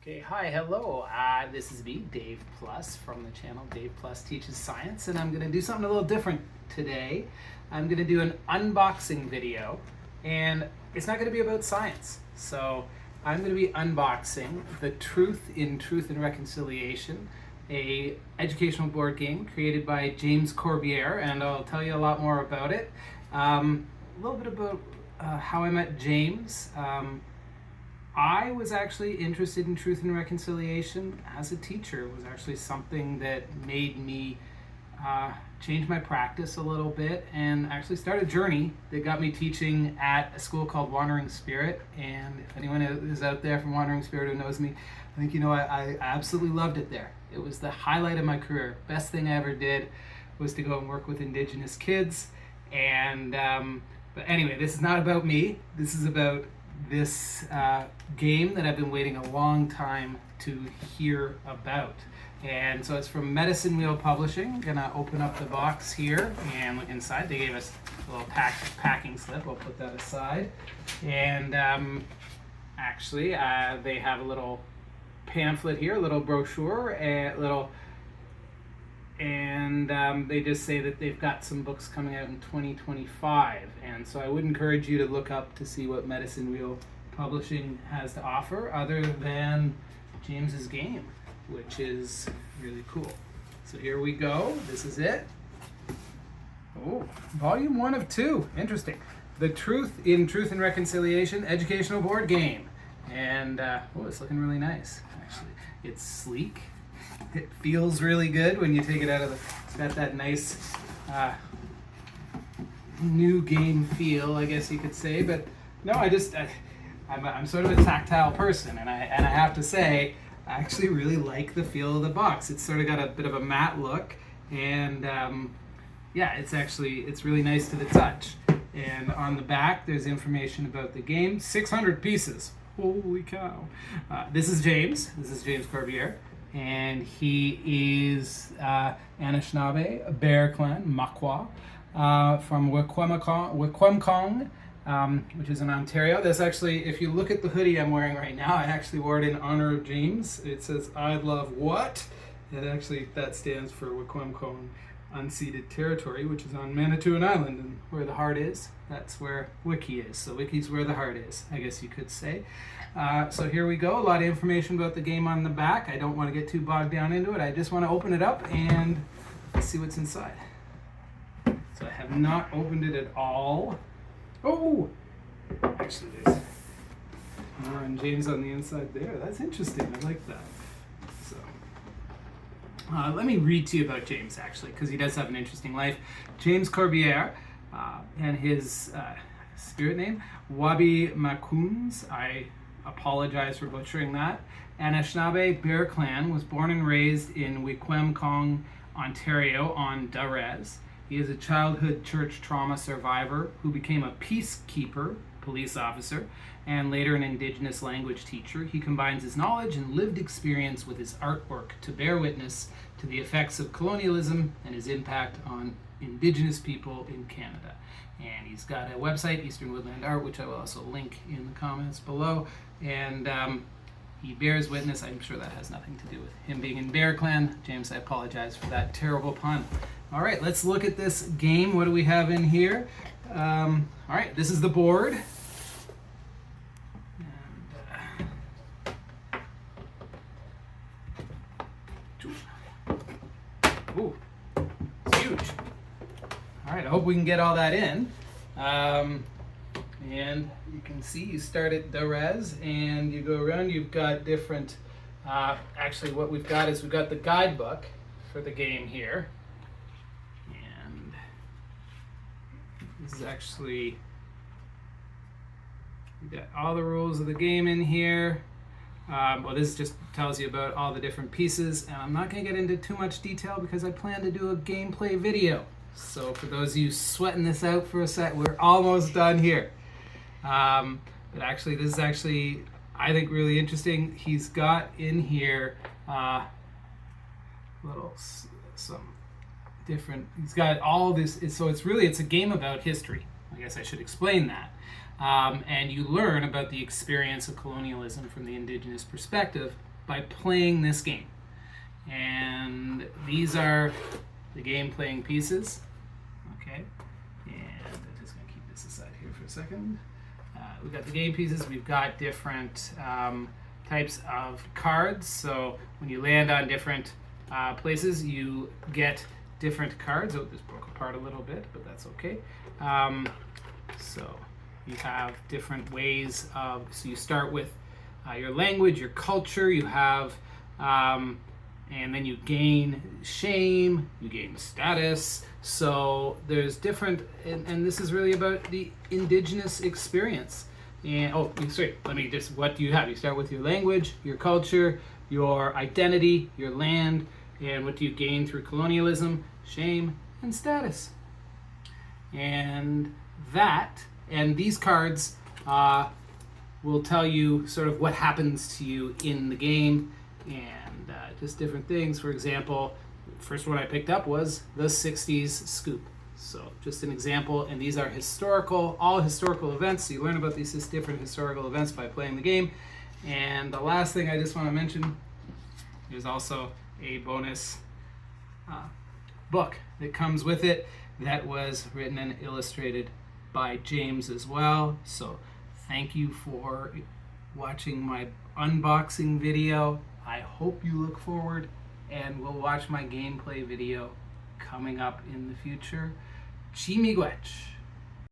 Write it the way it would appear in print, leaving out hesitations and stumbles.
Okay, hi, hello. This is me, Dave Plus, from the channel Dave Plus Teaches Science, and I'm going to do something a little different today. I'm going to do an unboxing video, and it's not going to be about science. So I'm going to be unboxing The Truth in Truth and Reconciliation, a educational board game created by James Corbiere, and I'll tell you a lot more about it. A little bit about how I met James. I was actually interested in truth and reconciliation as a teacher. It was actually something that made me change my practice a little bit and actually start a journey that got me teaching at a school called Wandering Spirit. And if anyone is out there from Wandering Spirit who knows me, I think you know I absolutely loved it there. It was the highlight of my career. Best thing I ever did was to go and work with indigenous kids. And but anyway, this is not about me. This is about this game that I've been waiting a long time to hear about. And so it's from Medicine Wheel Publishing. I'm gonna open up the box here and look inside. They gave us a little packing slip. I'll put that aside. And actually, they have a little pamphlet here, a little brochure, and they just say that they've got some books coming out in 2025. And so I would encourage you to look up to see what Medicine Wheel Publishing has to offer other than James's game, which is really cool. So here we go. This is it. Oh, volume 1 of 2. Interesting. The Truth in Truth and Reconciliation educational board game. And oh, it's looking really nice, actually. It's sleek. It feels really good when you take it out of it's got that nice new game feel, I guess you could say. But no, I'm sort of a tactile person, and I have to say, I actually really like the feel of the box. It's sort of got a bit of a matte look, and yeah, it's really nice to the touch. And on the back, there's information about the game. 600 pieces. Holy cow! This is James. This is James Corbiere. And he is Anishinaabe, Bear Clan, Makwa, from Wikwemkong, which is in Ontario. That's actually, if you look at the hoodie I'm wearing right now, I actually wore it in honor of James. It says, "I love what?" And actually, that stands for Wikwemkong Unceded Territory, which is on Manitoulin Island, and where the heart is, that's where Wiki is. So Wiki's where the heart is, I guess you could say. So here we go. A lot of information about the game on the back. I don't want to get too bogged down into it. I just want to open it up and see what's inside. So I have not opened it at all. Oh! Actually, there's more on James on the inside there. That's interesting. I like that. So let me read to you about James, actually, because he does have an interesting life. James Corbiere and his spirit name, Wabi Makoons. I apologize for butchering that. Anishinaabe Bear Clan, was born and raised in Wikwemkong, Ontario on Darez. He is a childhood church trauma survivor who became a peacekeeper, police officer, and later an indigenous language teacher. He combines his knowledge and lived experience with his artwork to bear witness to the effects of colonialism and his impact on indigenous people in Canada. And he's got a website, Eastern Woodland Art, which I will also link in the comments below. And he bears witness. I'm sure that has nothing to do with him being in Bear Clan. James, I apologize for that terrible pun. All right, let's look at this game. What do we have in here? All right, this is the board. Ooh, it's huge. All right, I hope we can get all that in. And you can see you start at Darez and you go around. You've got different, actually what we've got is we've got the guidebook for the game here. And this is actually, we've got all the rules of the game in here. Well, this just tells you about all the different pieces, and I'm not going to get into too much detail because I plan to do a gameplay video. So for those of you sweating this out for a sec, we're almost done here. But actually, this is actually, I think, really interesting. He's got in here some different, he's got all this, so it's a game about history. I guess I should explain that. And you learn about the experience of colonialism from the indigenous perspective by playing this game. And these are the game playing pieces. Okay, and I'm just going to keep this aside here for a second. We've got the game pieces. We've got different types of cards. So when you land on different places, you get different cards. Oh, this broke apart a little bit, but that's okay. So you have different ways of, so you start with your language, your culture, you have, and then you gain shame, you gain status. So there's different, and this is really about the indigenous experience. And let me just, what do you have? You start with your language, your culture, your identity, your land, and what do you gain through colonialism? Shame and status. And these cards will tell you sort of what happens to you in the game, and just different things. For example, the first one I picked up was the 60s scoop. So just an example, and these are all historical events. So you learn about these different historical events by playing the game. And the last thing I just want to mention, there's also a bonus book that comes with it that was written and illustrated by James as well. So thank you for watching my unboxing video. I hope you look forward and will watch my gameplay video coming up in the future. Chi miigwech.